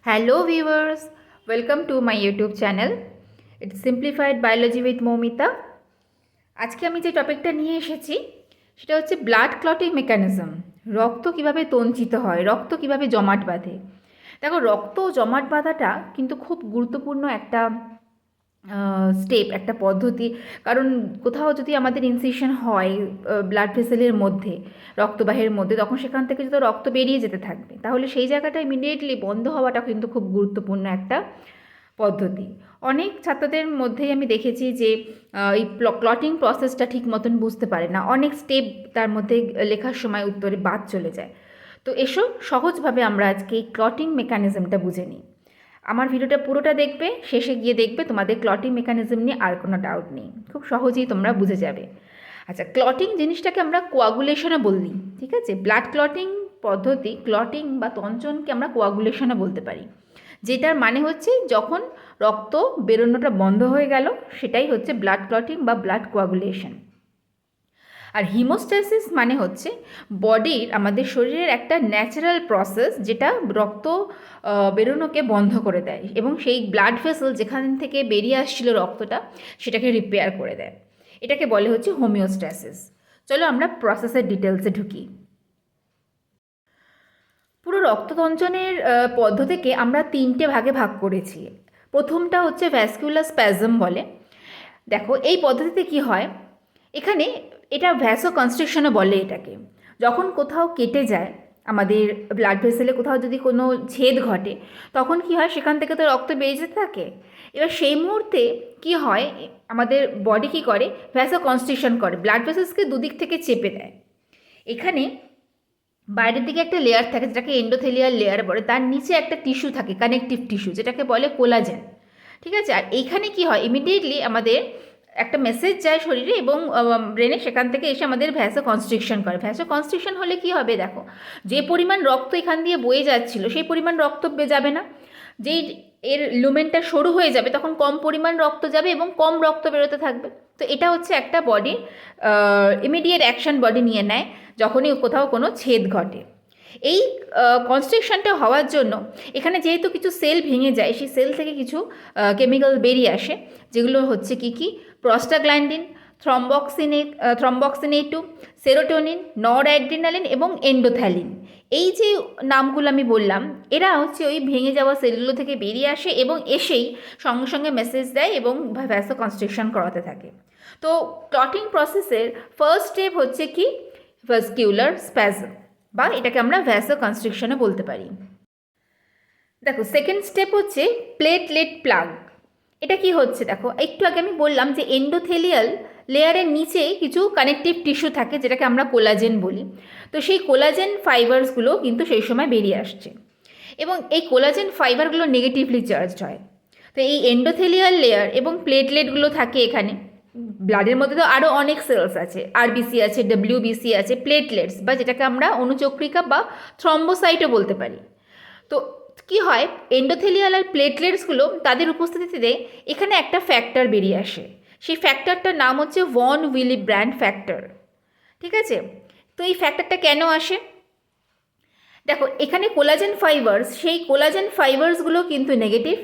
Hello viewers, welcome to my YouTube channel. It's Simplified Biology with Momita. আজকে আমি যে টপিকটা নিয়ে এসেছি সেটা হচ্ছে ব্লাড ক্লটিং মেকানিজম। রক্ত কিভাবে তঞ্চিত হয়, রক্ত কিভাবে জমাট বাঁধে। দেখো, রক্ত জমাট বাঁধাটা কিন্তু খুব গুরুত্বপূর্ণ একটা স্টেপ, একটা পদ্ধতি। কারণ কোথাও যদি আমাদের ইনসিশন হয় ব্লাড ভেসেলের মধ্যে, রক্তবাহের মধ্যে, তখন সেখান থেকে যদি রক্ত বেরিয়ে যেতে থাকবে, তাহলে সেই জায়গাটা ইমিডিয়েটলি বন্ধ হওয়াটা কিন্তু খুব গুরুত্বপূর্ণ একটা পদ্ধতি। অনেক ছাত্রদের মধ্যেই আমি দেখেছি যে এই ক্লটিং প্রসেসটা ঠিক মতন বুঝতে পারে না, অনেক স্টেপ তার মধ্যে লেখার সময় উত্তরে বাদ চলে যায়। তো এসো সহজভাবে আমরা আজকে এই ক্লটিং মেকানিজমটা বুঝে নিই। আমার ভিডিওটা পুরোটা দেখবে, শেষে গিয়ে দেখবে তোমাদের ক্লটিং মেকানিজম নিয়ে আর কোনো ডাউট নেই, খুব সহজেই তোমরা বুঝে যাবে। আচ্ছা, ক্লটিং জিনিসটাকে আমরা কোয়াগুলেশনও বলি, ঠিক আছে? ব্লাড ক্লটিং পদ্ধতি, ক্লটিং বা তঞ্চনকে আমরা কোয়াগুলেশনও বলতে পারি, যেটার মানে হচ্ছে যখন রক্ত বেরোনোটা বন্ধ হয়ে গেল, সেটাই হচ্ছে ব্লাড ক্লটিং বা ব্লাড কোয়াগুলেশন। আর হিমোস্ট্যাসিস মানে হচ্ছে বডির, আমাদের শরীরের একটা ন্যাচারাল প্রসেস যেটা রক্ত বেরোনোকে বন্ধ করে দেয় এবং সেই ব্লাড ভেসেল যেখান থেকে বেরিয়ে আসছিল রক্তটা, সেটাকে রিপেয়ার করে দেয়। এটাকে বলে হচ্ছে হোমিওস্ট্যাসিস। চলো আমরা প্রসেসের ডিটেলসে ঢুকি। পুরো রক্ততঞ্চনের পদ্ধতিকে আমরা তিনটে ভাগে ভাগ করেছি। প্রথমটা হচ্ছে ভ্যাসকুলার স্প্যাজম বলে। দেখো, এই পদ্ধতিতে কি হয়, এখানে এটা ভ্যাসো কনস্ট্রিকশনও বলে এটাকে। যখন কোথাও কেটে যায় আমাদের ব্লাড ভেসেলে, কোথাও যদি কোনো ছেদ ঘটে, তখন কি হয়, সেখান থেকে তো রক্ত বেরিয়ে যেতে থাকে। এবার সেই মুহূর্তে কি হয়, আমাদের বডি কী করে, ভ্যাসো কনস্ট্রিকশন করে, ব্লাড ভেসেলসকে দুদিক থেকে চেপে দেয়। এখানে বাইরের দিকে একটা লেয়ার থাকে যেটাকে এন্ডোথেলিয়াল লেয়ার বলে, তার নিচে একটা টিস্যু থাকে, কানেকটিভ টিস্যু, যেটাকে বলে কোলাজেন। ঠিক আছে? আর এইখানে কি হয়, ইমিডিয়েটলি আমাদের একটা মেসেজ যায় শরীরে এবং ব্রেনে, সেখান থেকে এসে আমাদের ভ্যাসো কনস্ট্রিকশন করে। ভ্যাসো কনস্ট্রিকশন হলে কি হবে, দেখো, যে পরিমাণ রক্ত এখান দিয়ে বয়ে যাচ্ছিল সেই পরিমাণ রক্ত যাবে না। যেই এর লুমেনটা সরু হয়ে যাবে, তখন কম পরিমাণ রক্ত যাবে এবং কম রক্ত বেরোতে থাকবে। তো এটা হচ্ছে একটা বডির ইমিডিয়েট অ্যাকশন বডি নিয়ে নেয় যখনই কোথাও কোনো ছেদ ঘটে। এই কনস্ট্রিকশনটা হওয়ার জন্য এখানে যেহেতু কিছু সেল ভেঙে যায়, সেই সেল থেকে কিছু কেমিক্যাল বেরিয়ে আসে, যেগুলো হচ্ছে কি কি, প্রস্টাগ্ল্যান্ডিন, থ্রম্বক্সিনেট টু, সেরোটোনিন, নরঅ্যাড্রিনালিন এবং এন্ডোথ্যালিন। এই যে নামগুলো আমি বললাম, এরা হচ্ছে ওই ভেঙে যাওয়া সেলগুলো থেকে বেরিয়ে আসে এবং এসেই সঙ্গে সঙ্গে মেসেজ দেয় এবং ভ্যাসো কনস্ট্রিকশন করাতে থাকে। তো ক্লটিং প্রসেসের ফার্স্ট স্টেপ হচ্ছে কি, ভাস্কিউলার স্প্যাজম, বা এটাকে আমরা ভ্যাসো কনস্ট্রিকশনও বলতে পারি। দেখো, সেকেন্ড স্টেপ হচ্ছে প্লেটলেট প্লাগ। এটা কি হচ্ছে, দেখো, একটু আগে আমি বললাম যে এন্ডোথেলিয়াল লেয়ারের নিচে কিছু কানেকটিভ টিস্যু থাকে যেটাকে আমরা কোলাজেন বলি। তো সেই কোলাজেন ফাইবারসগুলো কিন্তু সেই সময় বেরিয়ে আসছে এবং এই কোলাজেন ফাইবারগুলো নেগেটিভলি চার্জড হয়। তো এই এন্ডোথেলিয়াল লেয়ার এবং প্লেটলেটগুলো থাকে এখানে। ব্লাডের মধ্যে তো আরও অনেক সেলস আছে, আরবিসি আছে, ডব্লিউবিসি আছে, প্লেটলেটস বা যেটাকে আমরা অনুচক্রিকা বা থ্রম্বোসাইটও বলতে পারি। তো কি হয়, এন্ডোথেলিয়াল আর প্লেটলেটসগুলো তাদের উপস্থিতিতে এখানে একটা ফ্যাক্টর বেরিয়ে আসে। সেই ফ্যাক্টরটার নাম হচ্ছে ভন উইলিব্র্যান্ড ফ্যাক্টর। ঠিক আছে? তো এই ফ্যাক্টরটা কেন আসে, দেখো, এখানে কোলাজেন ফাইবার্স, সেই কোলাজেন ফাইবার্সগুলো কিন্তু নেগেটিভ,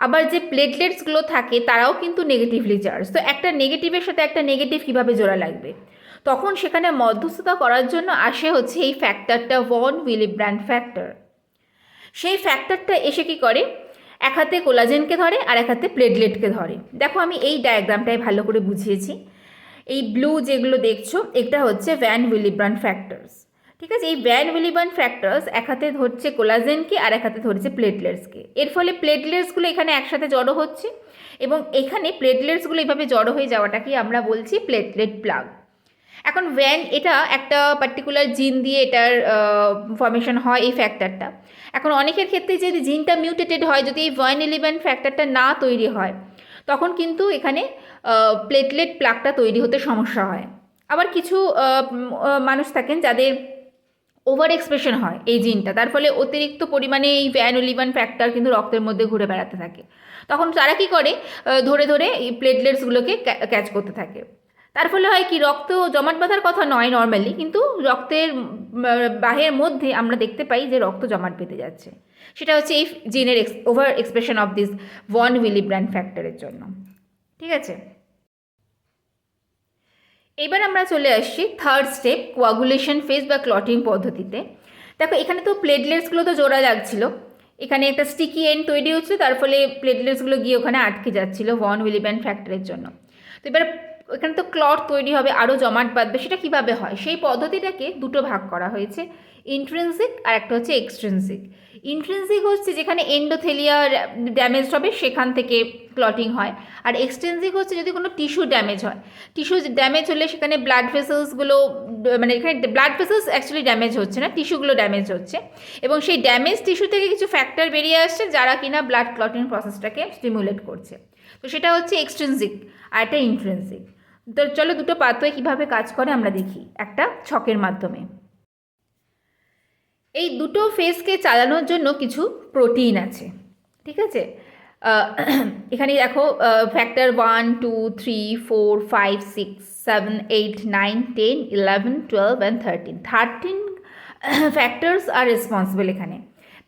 আবার যে প্লেটলেটসগুলো থাকে তারাও কিন্তু নেগেটিভলি চার্জ। তো একটা নেগেটিভের সাথে একটা নেগেটিভ কীভাবে জোড়া লাগবে, তখন সেখানে মধ্যস্থতা করার জন্য আসে হচ্ছে এই ফ্যাক্টরটা, ভন উইলিব্র্যান্ড ফ্যাক্টর। সেই ফ্যাক্টরটা এসে কি করে, এক হাতে কোলাজেনকে ধরে আর এক হাতে প্লেটলেটকে ধরে। দেখো, আমি এই ডায়াগ্রামটাই ভালো করে বুঝিয়েছি। এই ব্লু যেগুলো দেখছো, এটা হচ্ছে ভ্যান উইলিব্র্যান্ড ফ্যাক্টরস। ঠিক আছে? এই ভ্যান উইলিব্র্যান্ড ফ্যাক্টরস এক হাতে ধরছে কোলাজেনকে আর এক হাতে ধরছে প্লেটলেটসকে। এর ফলে প্লেটলেটসগুলো এখানে একসাথে জড়ো হচ্ছে এবং এখানে প্লেটলেটসগুলো এইভাবে জড়ো হয়ে যাওয়াটাকে আমরা বলছি প্লেটলেট প্লাগ। এখন ভ্যান, এটা একটা পার্টিকুলার জিন দিয়ে এটার ফর্মেশন হয় এই ফ্যাক্টরটা। এখন অনেকের ক্ষেত্রে যদি জিনটা মিউটেটেড হয়, যদি এই ভ্যান ইলেভেন ফ্যাক্টরটা না তৈরি হয়, তখন কিন্তু এখানে প্লেটলেট প্লাগটা তৈরি হতে সমস্যা হয়। আবার কিছু মানুষ থাকেন যাদের ওভার এক্সপ্রেশন হয় এই জিনটা, তার ফলে অতিরিক্ত পরিমাণে এই ভ্যান ইলেভেন ফ্যাক্টর কিন্তু রক্তের মধ্যে ঘুরে বেড়াতে থাকে। তখন তারা কী করে, ধরে ধরে এই প্লেটলেটসগুলোকে ক্যাচ করতে থাকে। তার ফলে হয় কি, রক্ত জমাট বাঁধার কথা নয় নর্মালি, কিন্তু রক্তের বাহের মধ্যে আমরা দেখতে পাই যে রক্ত জমাট বেঁধে যাচ্ছে। সেটা হচ্ছে এই জিনের over expression of this von Willebrand ফ্যাক্টরের জন্য। ঠিক আছে, এবার আমরা চলে আসছি থার্ড স্টেপ, কোয়াগুলেশন ফেজ বা ক্লটিং পদ্ধতিতে। দেখো এখানে তো প্লেটলেটসগুলো তো জোড়া লাগছিল, এখানে একটা স্টিকি এন্ড তৈরি হচ্ছিল, তার ফলে প্লেটলেটসগুলো গিয়ে ওখানে আটকে যাচ্ছিল ভন উইলিব্র্যান্ড ফ্যাক্টরের জন্য। তো এবার এখানে তো ক্লট তৈরি হবে, আরও জমাট বাঁধবে, সেটা কীভাবে হয় সেই পদ্ধতিটাকে দুটো ভাগ করা হয়েছে, ইন্ট্রিনসিক আর একটা হচ্ছে এক্সট্রিনসিক। ইন্ট্রিনসিক হচ্ছে যেখানে এন্ডোথেলিয়া ড্যামেজ হবে সেখান থেকে ক্লটিং হয়, আর এক্সট্রিনসিক হচ্ছে যদি কোনো টিস্যু ড্যামেজ হয়। টিস্যু ড্যামেজ হলে সেখানে ব্লাড ভেসেলসগুলো, মানে এখানে ব্লাড ভেসেলস অ্যাকচুয়ালি ড্যামেজ হচ্ছে না, টিস্যুগুলো ড্যামেজ হচ্ছে, এবং সেই ড্যামেজ টিস্যু থেকে কিছু ফ্যাক্টর বেরিয়ে আসছে যারা কিনা ব্লাড ক্লটিং প্রসেসটাকে স্টিমুলেট করছে। তো সেটা হচ্ছে এক্সট্রিনসিক আর একটা ইন্ট্রিনসিক। তো চলো দুটো পাথওয়ে কীভাবে কাজ করে আমরা দেখি একটা ছকের মাধ্যমে। এই দুটো ফেজকে চালানোর জন্য কিছু প্রোটিন আছে, ঠিক আছে। এখানে দেখো factor 1, 2, 3, 4, 5, 6, 7, 8, 9, 10, 11, 12 and 13 factors R responsible. এখানে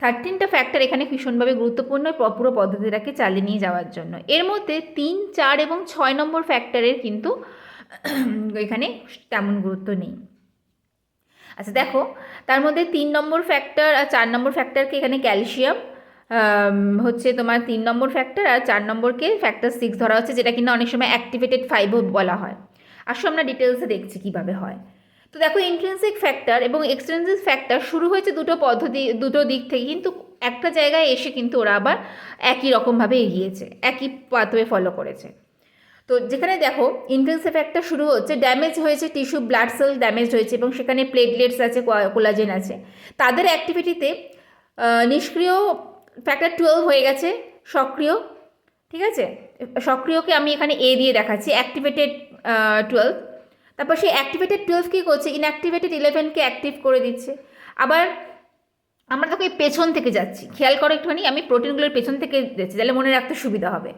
13টা ফ্যাক্টর এখানে ভীষণভাবে গুরুত্বপূর্ণ পুরো পদ্ধতিটাকে চালিয়ে নিয়ে যাওয়ার জন্য। এর মধ্যে 3, 4 এবং 6 নম্বর ফ্যাক্টরের কিন্তু এখানে তেমন গুরুত্ব নেই। আচ্ছা দেখো, তার মধ্যে 3 নম্বর ফ্যাক্টর আর 4 নম্বর ফ্যাক্টরকে এখানে ক্যালসিয়াম হচ্ছে তোমার 3 নম্বর ফ্যাক্টর, আর 4 নম্বরকে ফ্যাক্টর 6 ধরা হচ্ছে, যেটা কিনা অনেক সময় অ্যাক্টিভেটেড ফাইবও বলা হয়। আসলে আমরা ডিটেলসে দেখছি কীভাবে হয়। তো দেখো ইন্ট্রিনসিক ফ্যাক্টর এবং এক্সট্রিনসিক ফ্যাক্টর শুরু হয়েছে দুটো দিক থেকে, কিন্তু একটা জায়গায় এসে কিন্তু ওরা আবার একই রকমভাবে এগিয়েছে, একই পাথওয়ে ফলো করেছে। তো যেখানে দেখো ইন্ট্রিনসিক ফ্যাক্টর শুরু হচ্ছে, ড্যামেজ হয়েছে টিস্যু, ব্লাড সেল ড্যামেজ হয়েছে এবং সেখানে প্লেটলেটস আছে, কোলাজেন আছে, তাদের অ্যাক্টিভিটিতে নিষ্ক্রিয় ফ্যাক্টর 12 হয়ে গেছে সক্রিয়। ঠিক আছে, সক্রিয়কে আমি এখানে এ দিয়ে দেখাচ্ছি, অ্যাক্টিভেটেড 12। তারপর সেই অ্যাক্টিভেটেড 12 কী করছে, ইনঅ্যাক্টিভেটেড 11কে অ্যাক্টিভ করে দিচ্ছে। আবার আমরা তোকে পেছন থেকে যাচ্ছি, খেয়াল করো একটুখানি, আমি প্রোটিনগুলোর পেছন থেকে যাচ্ছি, তাহলে মনে রাখতে সুবিধা হবে।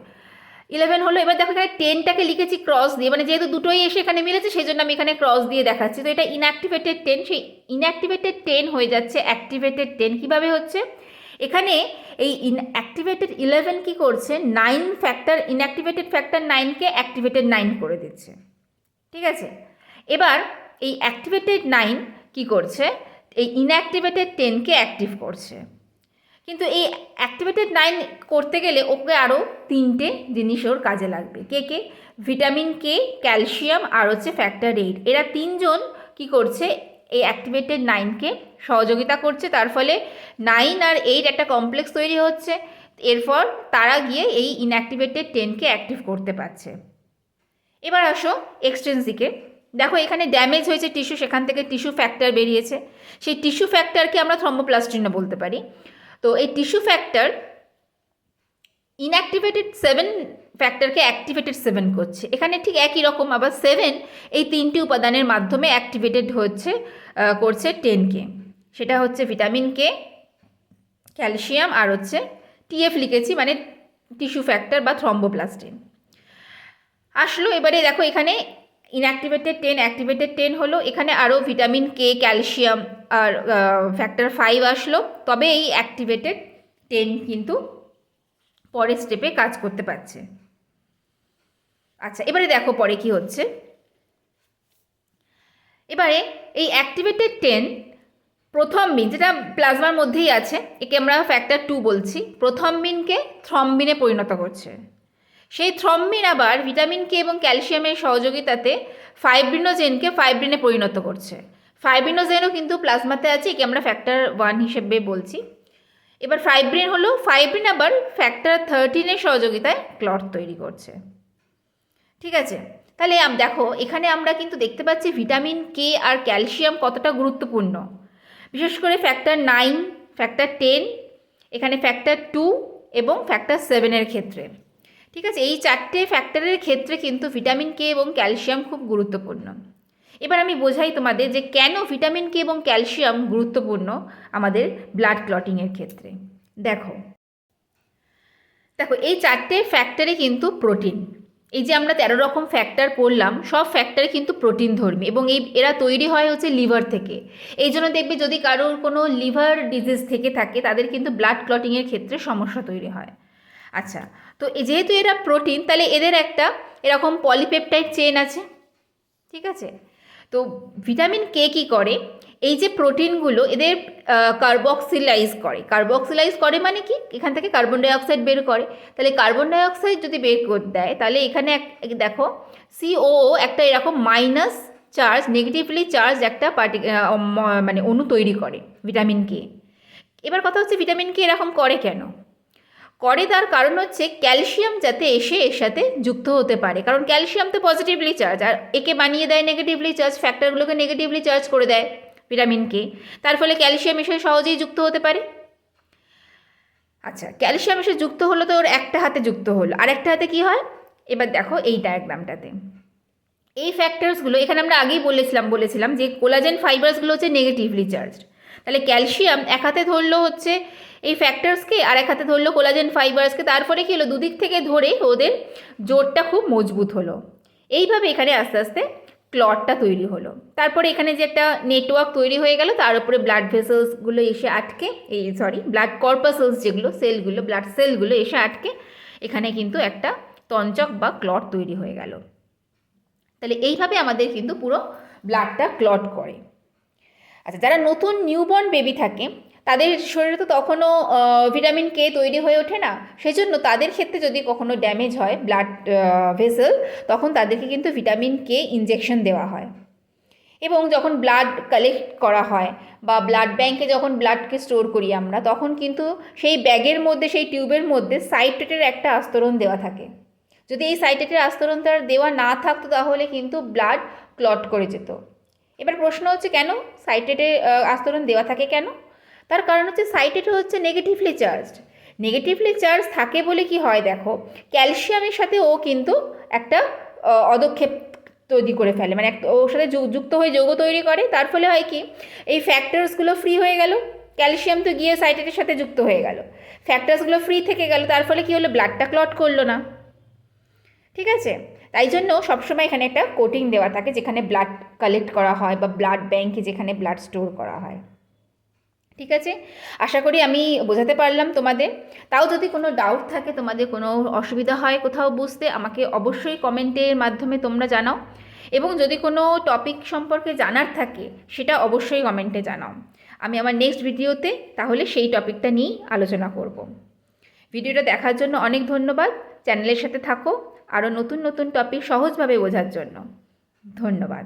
11 হলো, এবার দেখো এখানে 10টাকে লিখেছি ক্রস দিয়ে, মানে যেহেতু দুটোই এসে এখানে মিলেছে সেই জন্য আমি এখানে ক্রস দিয়ে দেখাচ্ছি। তো এটা ইনঅ্যাক্টিভেটেড 10, সেই ইনঅ্যাক্টিভেটেড 10 হয়ে যাচ্ছে অ্যাক্টিভেটেড 10। কীভাবে হচ্ছে, এখানে এই ইনঅ্যাক্টিভেটেড 11 কী করছে, 9 ফ্যাক্টর, ইনঅ্যাক্টিভেটেড ফ্যাক্টর 9কে অ্যাক্টিভেটেড 9 করে দিচ্ছে। ঠিক আছে, এবার এই অ্যাক্টিভেটেড 9 কী করছে, এই ইনঅ্যাক্টিভেটেড 10কে অ্যাক্টিভ করছে। কিন্তু এই অ্যাক্টিভেটেড 9 করতে গেলে ওকে আরও 3টে জিনিস ওর কাজে লাগবে। কে? ভিটামিন কে, ক্যালসিয়াম আর হচ্ছে ফ্যাক্টর 8। এরা 3জন কী করছে, এই অ্যাক্টিভেটেড 9কে সহযোগিতা করছে, তার ফলে 9 আর 8 একটা কমপ্লেক্স তৈরি হচ্ছে। এরপর তারা গিয়ে এই ইনঅ্যাক্টিভেটেড 10কে অ্যাক্টিভ করতে পারছে। এবার আসো এক্সট্রিনসিকে। দেখো এখানে ড্যামেজ হয়েছে টিস্যু, সেখান থেকে টিস্যু ফ্যাক্টর বেরিয়েছে, সেই টিস্যু ফ্যাক্টরকে আমরা থ্রম্বোপ্লাস্টিনও বলতে পারি। তো এই টিস্যু ফ্যাক্টর ইনঅ্যাক্টিভেটেড 7 ফ্যাক্টরকে অ্যাক্টিভেটেড 7 করছে। এখানে ঠিক একই রকম আবার 7 এই 3টি উপাদানের মাধ্যমে অ্যাক্টিভেটেড করছে 10কে। সেটা হচ্ছে ভিটামিন কে, ক্যালসিয়াম আর হচ্ছে টিএফ লিখেছি, মানে টিস্যু ফ্যাক্টর বা থ্রম্বোপ্লাস্টিন আসলো। এবারে দেখো এখানে ইনঅ্যাক্টিভেটেড 10 অ্যাক্টিভেটেড 10 হলো, এখানে আরও ভিটামিন কে, ক্যালসিয়াম আর ফ্যাক্টর 5 আসলো, তবে এই অ্যাক্টিভেটেড 10 কিন্তু পরের স্টেপে কাজ করতে পারছে। আচ্ছা এবারে দেখো পরে কি হচ্ছে। এবারে এই অ্যাক্টিভেটেড 10 প্রথম বিন, যেটা প্লাজমার মধ্যেই আছে, একে আমরা ফ্যাক্টর 2 বলছি, প্রথম বিনকে থ্রম্বিনে পরিণত করছে। সেই থ্রম্বিন আবার ভিটামিন কে এবং ক্যালসিয়ামের সহযোগিতাতে ফাইব্রিনোজেনকে ফাইব্রিনে পরিণত করছে। ফাইব্রিনোজেনও কিন্তু প্লাজমাতে আছে, একে আমরা ফ্যাক্টর 1 হিসেবে বলছি। এবার ফাইব্রিন হলো, ফাইব্রিন আবার ফ্যাক্টর 13-এর সহযোগিতায় ক্লট তৈরি করছে। ঠিক আছে, তাহলে দেখো এখানে আমরা কিন্তু দেখতে পাচ্ছি ভিটামিন কে আর ক্যালসিয়াম কতটা গুরুত্বপূর্ণ, বিশেষ করে ফ্যাক্টর 9, ফ্যাক্টর 10, এখানে ফ্যাক্টর 2 এবং ফ্যাক্টর 7-এর ক্ষেত্রে। ঠিক আছে, এই 4টে ফ্যাক্টরের ক্ষেত্রে কিন্তু ভিটামিন কে এবং ক্যালসিয়াম খুব গুরুত্বপূর্ণ। এবার আমি বোঝাই তোমাদের যে কেন ভিটামিন কে এবং ক্যালসিয়াম গুরুত্বপূর্ণ আমাদের ব্লাড ক্লটিংয়ের ক্ষেত্রে। দেখো এই 4টে ফ্যাক্টরে কিন্তু প্রোটিন, এই যে আমরা 13 রকম ফ্যাক্টর পড়লাম, সব ফ্যাক্টর কিন্তু প্রোটিন ধর্মী এবং এরা তৈরি হয় হচ্ছে লিভার থেকে। এই জন্য দেখবে যদি কারোর কোনো লিভার ডিজিজ থেকে থাকে তাদের কিন্তু ব্লাড ক্লটিংয়ের ক্ষেত্রে সমস্যা তৈরি হয়। আচ্ছা, তো যেহেতু এরা প্রোটিন, তাহলে এদের একটা এরকম পলিপেপটাইড চেন আছে, ঠিক আছে। তো ভিটামিন কে কী করে, এই যে প্রোটিনগুলো এদের কার্বক্সিলাইজ করে মানে কি, এখান থেকে কার্বন ডাইঅক্সাইড বের করে। তাহলে কার্বন ডাইঅক্সাইড যদি বের করে দেয় তাহলে এখানে দেখো সিওও একটা এরকম মাইনাস চার্জ, নেগেটিভলি চার্জ একটা মানে অণু তৈরি করে ভিটামিন কে। এবার কথা হচ্ছে ভিটামিন কে এরকম করে কেন করে, তার কারণ হচ্ছে ক্যালসিয়াম যাতে এসে এর সাথে যুক্ত হতে পারে, কারণ ক্যালসিয়াম তো পজিটিভলি চার্জ, আর একে বানিয়ে দেয় নেগেটিভলি চার্জ, ফ্যাক্টরগুলোকে নেগেটিভলি চার্জ করে দেয় ভিটামিন কে, তার ফলে ক্যালসিয়াম এসে সহজেই যুক্ত হতে পারে। আচ্ছা, ক্যালসিয়াম এসে যুক্ত হলো তো ওর একটা হাতে যুক্ত হলো, আর একটা হাতে কী হয়, এবার দেখো এই ডায়াগ্রামটাতে এই ফ্যাক্টরসগুলো এখানে আমরা আগেই বলেছিলাম যে কোলাজেন ফাইবার্সগুলো হচ্ছে নেগেটিভলি চার্জড। তাহলে ক্যালসিয়াম এক হাতে ধরলো হচ্ছে এই ফ্যাক্টরসকে, আর এক হাতে ধরলো কোলাজেন ফাইবার্সকে, তারপরে কী হলো, দুদিক থেকে ধরে ওদের জোরটা খুব মজবুত হলো। এইভাবে এখানে আস্তে আস্তে ক্লটটা তৈরি হলো। তারপরে এখানে যে একটা নেটওয়ার্ক তৈরি হয়ে গেল, তার উপরে ব্লাড ভেসেলসগুলো এসে আটকে, ব্লাড কর্পাসেলস যেগুলো সেলগুলো, ব্লাড সেলগুলো এসে আটকে এখানে কিন্তু একটা তঞ্চক বা ক্লট তৈরি হয়ে গেল। তাহলে এইভাবে আমাদের কিন্তু পুরো ব্লাডটা ক্লট করে। আচ্ছা, যারা নতুন নিউবর্ন বেবি থাকে তাদের শরীরে তো তখনও ভিটামিন কে তৈরি হয়ে ওঠে না, সেজন্য তাদের ক্ষেত্রে যদি কখনো ড্যামেজ হয় ব্লাড ভেসেল, তখন তাদেরকে কিন্তু ভিটামিন কে ইনজেকশন দেওয়া হয়। এবং যখন ব্লাড কালেক্ট করা হয় বা ব্লাড ব্যাংকে যখন ব্লাডকে স্টোর করি আমরা, তখন কিন্তু সেই ব্যাগের মধ্যে, সেই টিউবের মধ্যে সাইট্রেটের একটা আস্তরণ দেওয়া থাকে। যদি এই সাইট্রেটের আস্তরণটা দেওয়া না থাকতো তাহলে কিন্তু ব্লাড ক্লট করে যেত। এবার প্রশ্ন হচ্ছে কেন সাইট্রেটের আস্তরণ দেওয়া থাকে কেন? তার কারণ হচ্ছে সাইট্রেট হচ্ছে নেগেটিভলি চার্জ থাকে বলে কি হয় দেখো, ক্যালসিয়ামের সাথে ও কিন্তু একটা অদক্ষেপ তৈরি করে ফেলে, মানে ওর সাথে যুক্ত হয়ে যৌগ তৈরি করে। তার ফলে হয় কি, এই ফ্যাক্টরসগুলো ফ্রি হয়ে গেল, ক্যালসিয়াম তো গিয়ে সাইট্রেটের সাথে যুক্ত হয়ে গেল, ফ্যাক্টরসগুলো ফ্রি থেকে গেল, তার ফলে কী হলো, ব্লাডটা ক্লট করলো না, ঠিক আছে। তাই জন্য সবসময় এখানে একটা কোটিং দেওয়া থাকে যেখানে ব্লাড কালেক্ট করা হয় বা ব্লাড ব্যাংকে যেখানে ব্লাড স্টোর করা হয়, ঠিক আছে। আশা করি আমি বোঝাতে পারলাম তোমাদের। তাও যদি কোনো ডাউট থাকে, তোমাদের কোনো অসুবিধা হয় কোথাও বুঝতে, আমাকে অবশ্যই কমেন্টের মাধ্যমে তোমরা জানাও, এবং যদি কোনো টপিক সম্পর্কে জানার থাকে সেটা অবশ্যই কমেন্টে জানাও। আমি আমার নেক্সট ভিডিওতে তাহলে সেই টপিকটা নিয়েই আলোচনা করব। ভিডিওটা দেখার জন্য অনেক ধন্যবাদ। চ্যানেলের সাথে থাকো আরও নতুন নতুন টপিক সহজভাবে বোঝার জন্য। ধন্যবাদ।